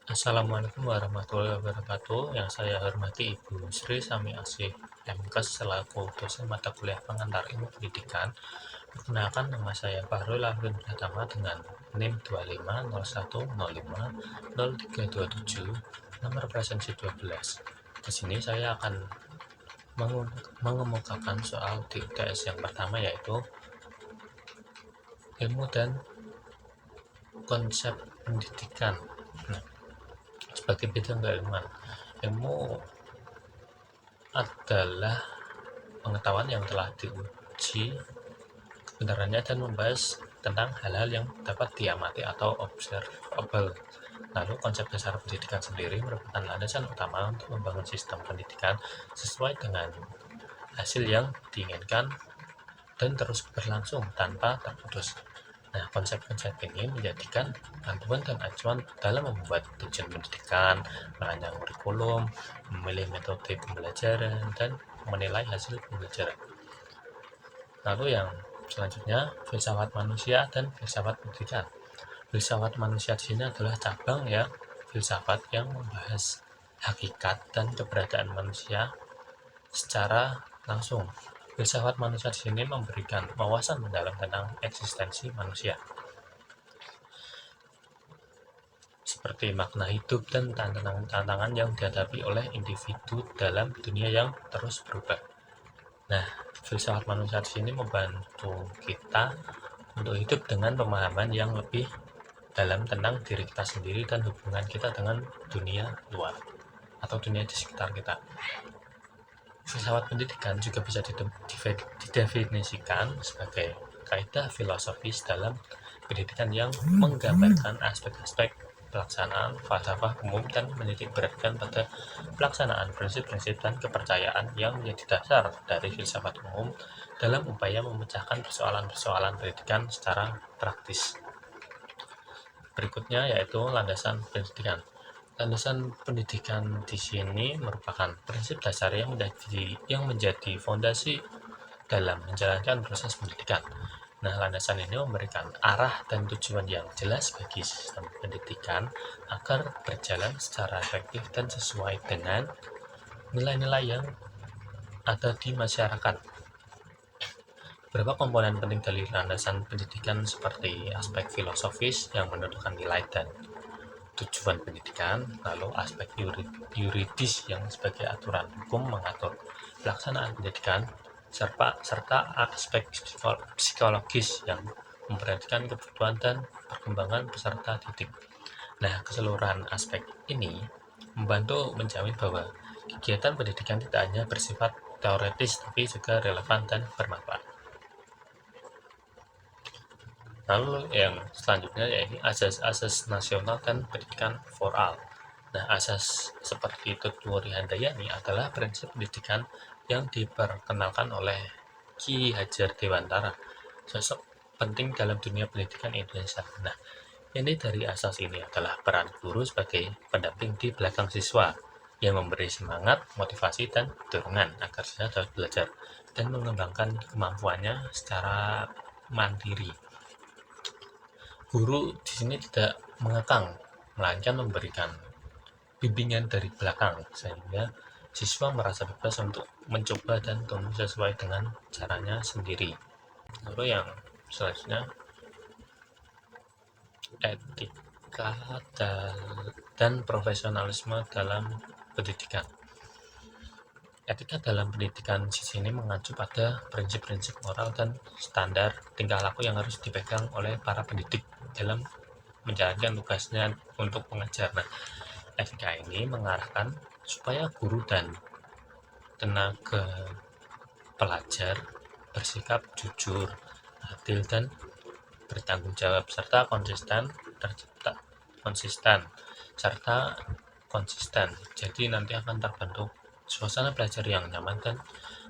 Assalamualaikum warahmatullahi wabarakatuh. Yang saya hormati Ibu Sri Sami Asih MKes selaku dosen mata kuliah pengantar ilmu pendidikan. Perkenalkan, nama saya Fahrul Alvin Pratama dengan NIM 2501050327, nomor presensi 12. Di sini saya akan mengemukakan soal di UTS yang pertama, yaitu ilmu dan konsep pendidikan. Nah, sebagai bidang keilmuan, ilmu adalah pengetahuan yang telah diuji kebenarannya dan membahas tentang hal-hal yang dapat diamati atau observable. Lalu konsep dasar pendidikan sendiri merupakan landasan utama untuk membangun sistem pendidikan sesuai dengan hasil yang diinginkan dan terus berlangsung tanpa terputus. Nah, konsep-konsep ini menjadikan panduan dan acuan dalam membuat tujuan pendidikan, merancang kurikulum, memilih metode pembelajaran, dan menilai hasil pembelajaran. Lalu yang selanjutnya, filsafat manusia dan filsafat pendidikan. Filsafat manusia di sini adalah cabang filsafat yang membahas hakikat dan keberadaan manusia secara langsung. Filsafat manusia di sini memberikan wawasan mendalam tentang eksistensi manusia, seperti makna hidup dan tantangan yang dihadapi oleh individu dalam dunia yang terus berubah. Nah, filsafat manusia di sini membantu kita untuk hidup dengan pemahaman yang lebih dalam tentang diri kita sendiri dan hubungan kita dengan dunia luar atau dunia di sekitar kita. Filsafat pendidikan juga bisa didefinisikan sebagai kaidah filosofis dalam pendidikan yang menggambarkan aspek-aspek pelaksanaan falsafah umum dan menitik beratkan pada pelaksanaan prinsip-prinsip dan kepercayaan yang menjadi dasar dari filsafat umum dalam upaya memecahkan persoalan-persoalan pendidikan secara praktis. Berikutnya yaitu landasan pendidikan. Landasan pendidikan di sini merupakan prinsip dasar yang menjadi fondasi dalam menjalankan proses pendidikan. Nah, landasan ini memberikan arah dan tujuan yang jelas bagi sistem pendidikan agar berjalan secara efektif dan sesuai dengan nilai-nilai yang ada di masyarakat. Beberapa komponen penting dari landasan pendidikan seperti aspek filosofis yang menentukan nilai dan tujuan pendidikan, lalu aspek yuridis yang sebagai aturan hukum mengatur pelaksanaan pendidikan, serta aspek psikologis yang memperhatikan kebutuhan dan perkembangan peserta didik. Nah, keseluruhan aspek ini membantu menjamin bahwa kegiatan pendidikan tidak hanya bersifat teoretis tapi juga relevan dan bermanfaat. Lalu yang selanjutnya yaitu asas-asas nasional dan pendidikan foral. Nah, asas seperti Tutwuri Handayani adalah prinsip pendidikan yang diperkenalkan oleh Ki Hajar Dewantara, sosok penting dalam dunia pendidikan Indonesia. Nah, ini dari asas ini adalah peran guru sebagai pendamping di belakang siswa yang memberi semangat, motivasi, dan dorongan agar siswa dapat belajar dan mengembangkan kemampuannya secara mandiri. Guru di sini tidak mengekang, melainkan memberikan bimbingan dari belakang sehingga siswa merasa bebas untuk mencoba dan tumbuh sesuai dengan caranya sendiri. Lalu yang selanjutnya, etika dan profesionalisme dalam pendidikan. Etika dalam pendidikan di sini mengacu pada prinsip-prinsip moral dan standar tingkah laku yang harus dipegang oleh para pendidik dalam menjalankan tugasnya untuk mengajar. Nah, etika ini mengarahkan supaya guru dan tenaga pelajar bersikap jujur, adil, dan bertanggung jawab serta konsisten. Jadi nanti akan terbentuk suasana belajar yang nyaman dan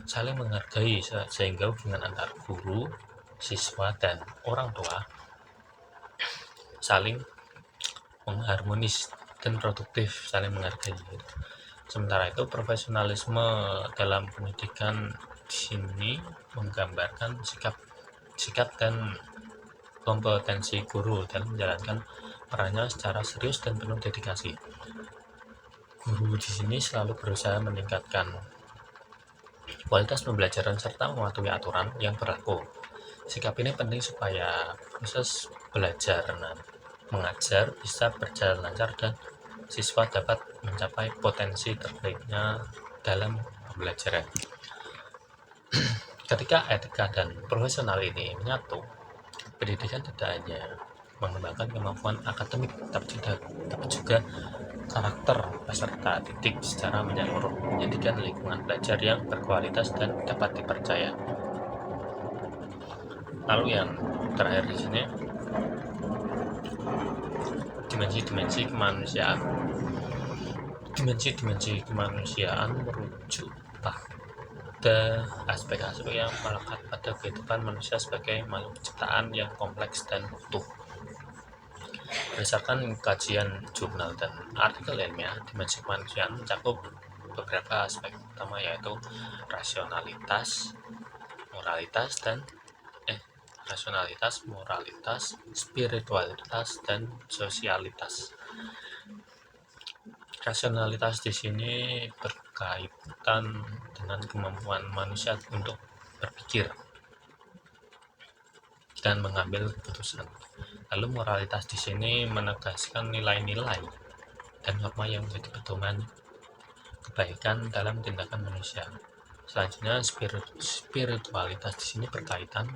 saling menghargai sehingga hubungan antar guru, siswa, dan orang tua saling mengharmonis dan produktif, saling menghargai. Sementara itu, profesionalisme dalam pendidikan di sini menggambarkan sikap dan kompetensi guru dalam menjalankan perannya secara serius dan penuh dedikasi. Guru di sini selalu berusaha meningkatkan kualitas pembelajaran serta mematuhi aturan yang berlaku. Sikap ini penting supaya proses belajar dan mengajar bisa berjalan lancar dan siswa dapat mencapai potensi terbaiknya dalam pembelajaran. Ketika etika dan profesional ini menyatu, pendidikan tidak hanya mengembangkan kemampuan akademik, tapi juga karakter peserta didik secara menyeluruh, menjadikan lingkungan belajar yang berkualitas dan dapat dipercaya. Lalu yang terakhir di sini, dimensi-dimensi kemanusiaan. Dimensi-dimensi kemanusiaan merujuk pada aspek-aspek yang melekat pada kehidupan manusia sebagai makhluk ciptaan yang kompleks dan utuh. Berdasarkan kajian jurnal dan artikel ilmiah, dimensi kemanusiaan mencakup beberapa aspek utama, yaitu rasionalitas, moralitas, spiritualitas, dan sosialitas. Rasionalitas di sini berkaitan dengan kemampuan manusia untuk berpikir dan mengambil keputusan. Lalu moralitas di sini menegaskan nilai-nilai dan norma yang menjadi pedoman kebaikan dalam tindakan manusia. Selanjutnya, spiritualitas di sini berkaitan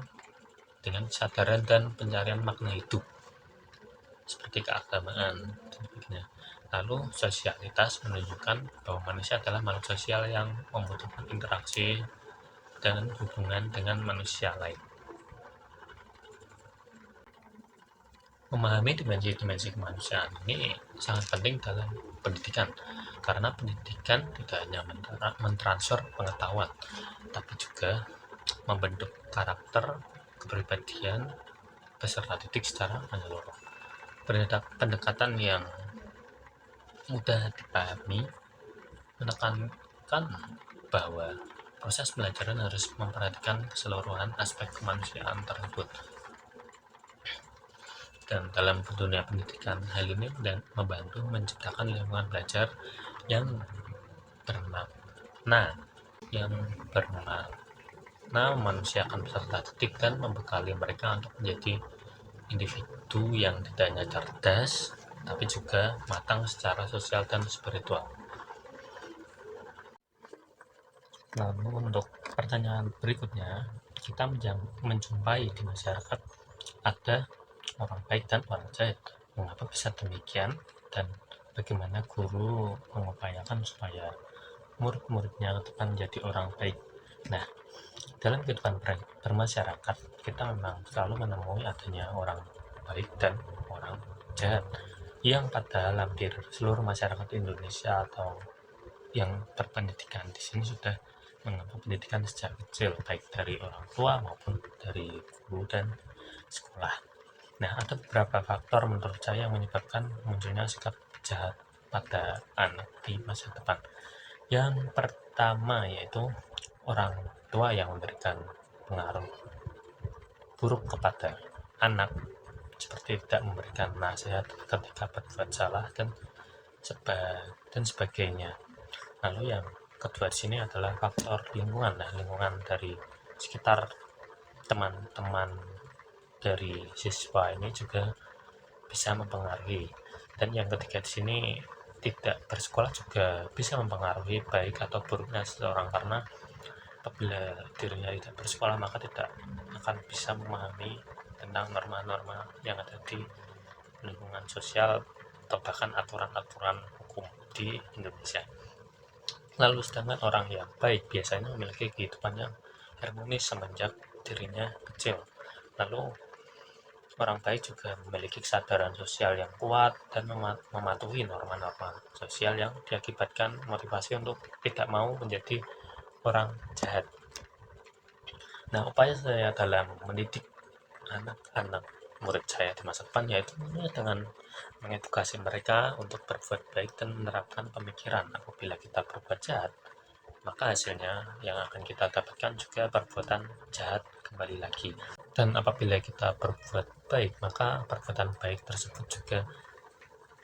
dengan kesadaran dan pencarian makna hidup, seperti keagamaan dan sebagainya. Lalu sosialitas menunjukkan bahwa manusia adalah makhluk sosial yang membutuhkan interaksi dan hubungan dengan manusia lain. Memahami dimensi-dimensi kemanusiaan ini sangat penting dalam pendidikan, karena pendidikan tidak hanya mentransfer pengetahuan, tapi juga membentuk karakter, kepribadian peserta didik secara menyeluruh. Pendekatan yang mudah dipahami menekankan bahwa proses pembelajaran harus memperhatikan keseluruhan aspek kemanusiaan tersebut. Dan dalam dunia pendidikan, hal ini dan membantu menciptakan lingkungan belajar yang bermakna, memanusiakan peserta didik dan membekali mereka untuk menjadi individu yang tidak hanya cerdas, tapi juga matang secara sosial dan spiritual. Lalu untuk pertanyaan berikutnya, kita menjumpai di masyarakat ada orang baik dan orang jahat. Mengapa bisa demikian, dan bagaimana guru mengupayakan supaya murid-muridnya ke depan menjadi orang baik? Nah, dalam kehidupan bermasyarakat, kita memang selalu menemui adanya orang baik dan orang jahat, yang pada hampir seluruh masyarakat Indonesia atau yang berpendidikan di sini sudah mengambil pendidikan sejak kecil, baik dari orang tua maupun dari guru dan sekolah. Nah, ada beberapa faktor menurut saya yang menyebabkan munculnya sikap jahat pada anak di masa depan. Yang pertama yaitu orang tua yang memberikan pengaruh buruk kepada anak, seperti tidak memberikan nasihat ketika berbuat salah dan sebagainya. Lalu yang kedua di sini adalah faktor lingkungan. Nah, lingkungan dari sekitar teman-teman dari siswa ini juga bisa mempengaruhi. Dan yang ketiga di sini, tidak bersekolah juga bisa mempengaruhi baik atau buruknya seseorang, karena apabila dirinya tidak bersekolah maka tidak akan bisa memahami tentang norma-norma yang ada di lingkungan sosial atau bahkan aturan-aturan hukum di Indonesia. Lalu sedangkan orang yang baik biasanya memiliki kehidupan yang harmonis semenjak dirinya kecil. Lalu orang baik juga memiliki kesadaran sosial yang kuat dan mematuhi norma-norma sosial yang diakibatkan motivasi untuk tidak mau menjadi orang jahat. Nah, upaya saya dalam mendidik anak-anak murid saya di masa depan yaitu dengan mengedukasi mereka untuk berbuat baik dan menerapkan pemikiran apabila kita berbuat jahat, maka hasilnya yang akan kita dapatkan juga perbuatan jahat kembali lagi. Dan apabila kita berbuat baik, maka perbuatan baik tersebut juga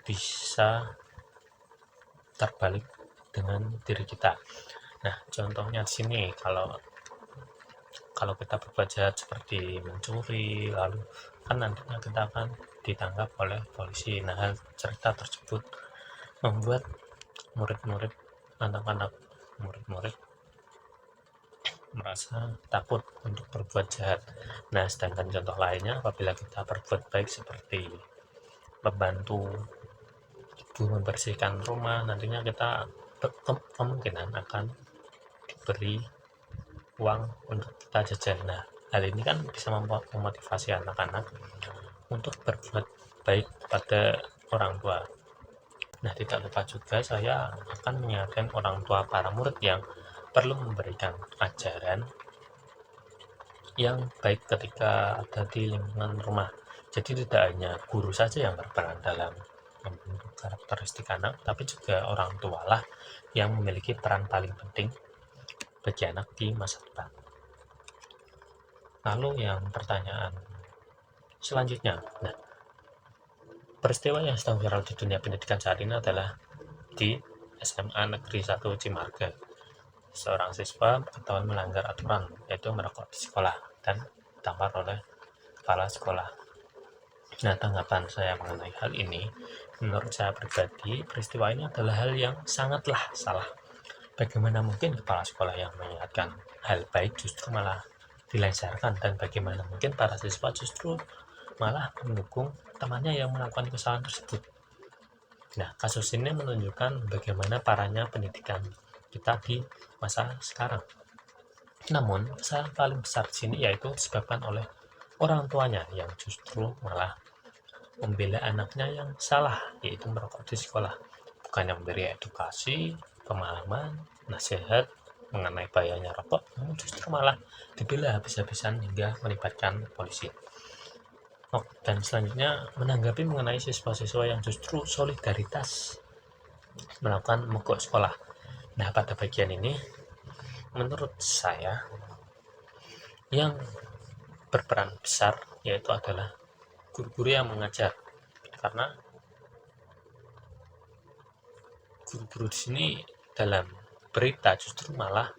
bisa terbalik dengan diri kita. Nah, contohnya di sini kalau kita berbuat jahat seperti mencuri, lalu kan nantinya kita akan ditangkap oleh polisi. Nah, hal cerita tersebut membuat murid-murid, anak-anak murid-murid merasa takut untuk berbuat jahat. Nah, sedangkan contoh lainnya apabila kita berbuat baik seperti membantu ibu membersihkan rumah, nantinya kita kemungkinan akan diberi uang untuk kita jajan. Nah, hal ini kan bisa memotivasi anak-anak untuk berbuat baik kepada orang tua. Nah, tidak lupa juga saya akan mengingatkan orang tua para murid yang perlu memberikan ajaran yang baik ketika ada di lingkungan rumah. Jadi tidak hanya guru saja yang berperan dalam membentuk karakteristik anak, tapi juga orang tua lah yang memiliki peran paling penting bagi anak di masa depan. Lalu yang pertanyaan selanjutnya, nah, peristiwa yang sedang viral di dunia pendidikan saat ini adalah di SMA Negeri 1 Cimarga. Seorang siswa ketahuan melanggar aturan, yaitu merokok di sekolah dan ditampar oleh kepala sekolah. Nah, tanggapan saya mengenai hal ini, menurut saya pribadi, peristiwa ini adalah hal yang sangatlah salah. Bagaimana mungkin kepala sekolah yang mengingatkan hal baik justru malah dilengsarkan, dan bagaimana mungkin para siswa justru malah mendukung temannya yang melakukan kesalahan tersebut. Nah, kasus ini menunjukkan bagaimana parahnya pendidikan kita di masa sekarang. Namun, kesalahan paling besar di sini yaitu disebabkan oleh orang tuanya yang justru malah membela anaknya yang salah, yaitu merokok di sekolah. Bukannya memberi edukasi, pemahaman, nasihat mengenai bahayanya rokok, namun justru malah dibela habis-habisan hingga melibatkan polisi. Oh, dan selanjutnya menanggapi mengenai siswa-siswa yang justru solidaritas melakukan mogok sekolah. Nah, pada bagian ini menurut saya yang berperan besar yaitu adalah guru-guru yang mengajar, karena guru-guru di sini dalam berita justru malah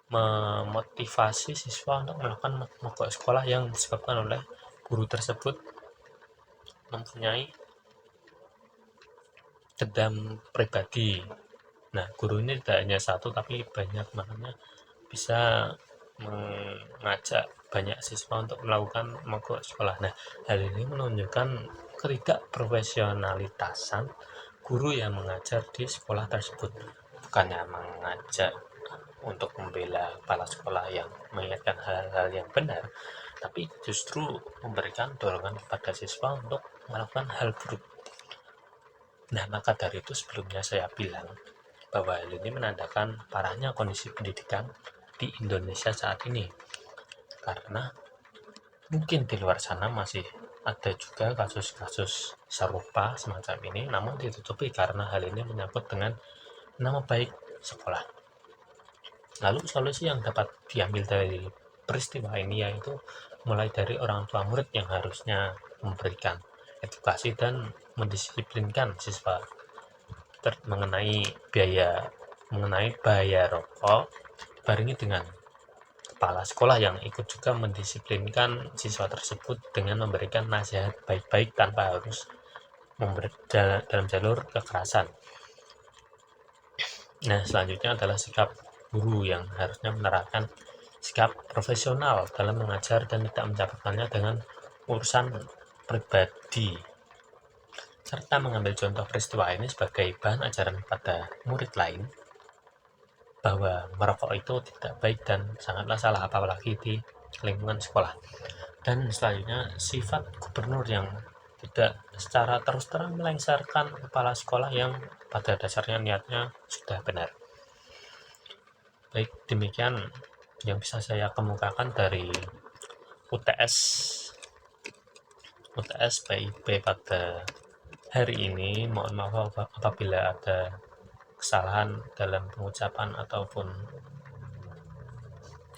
memotivasi siswa untuk melakukan mogok sekolah yang disebabkan oleh guru tersebut mempunyai dendam pribadi. Nah, guru ini tidak hanya satu tapi banyak, makanya bisa mengajak banyak siswa untuk melakukan mogok sekolah. Nah, hal ini menunjukkan ketidakprofesionalitasan guru yang mengajar di sekolah tersebut. Bukannya mengajak untuk membela kepala sekolah yang mengingatkan hal-hal yang benar, tapi justru memberikan dorongan kepada siswa untuk melakukan hal buruk. Nah, maka dari itu sebelumnya saya bilang bahwa hal ini menandakan parahnya kondisi pendidikan di Indonesia saat ini. Karena mungkin di luar sana masih ada juga kasus-kasus serupa semacam ini, namun ditutupi karena hal ini menyangkut dengan nama baik sekolah. Lalu solusi yang dapat diambil dari peristiwa ini yaitu mulai dari orang tua murid yang harusnya memberikan edukasi dan mendisiplinkan siswa mengenai bahaya rokok, dibarengi dengan kepala sekolah yang ikut juga mendisiplinkan siswa tersebut dengan memberikan nasihat baik-baik tanpa harus dalam jalur kekerasan. Nah, selanjutnya adalah sikap guru yang harusnya menerapkan sikap profesional dalam mengajar dan tidak mencampurkannya dengan urusan pribadi, serta mengambil contoh peristiwa ini sebagai bahan ajaran kepada murid lain bahwa merokok itu tidak baik dan sangatlah salah, apalagi di lingkungan sekolah. Dan selanjutnya sifat gubernur yang tidak secara terus terang melengsarkan kepala sekolah yang pada dasarnya niatnya sudah benar. Baik, demikian yang bisa saya kemukakan dari UTS PIP pada hari ini. Mohon maaf apabila ada kesalahan dalam pengucapan ataupun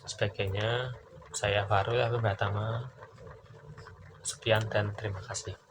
sebagainya. Saya Farul Pratama. Sekian dan terima kasih.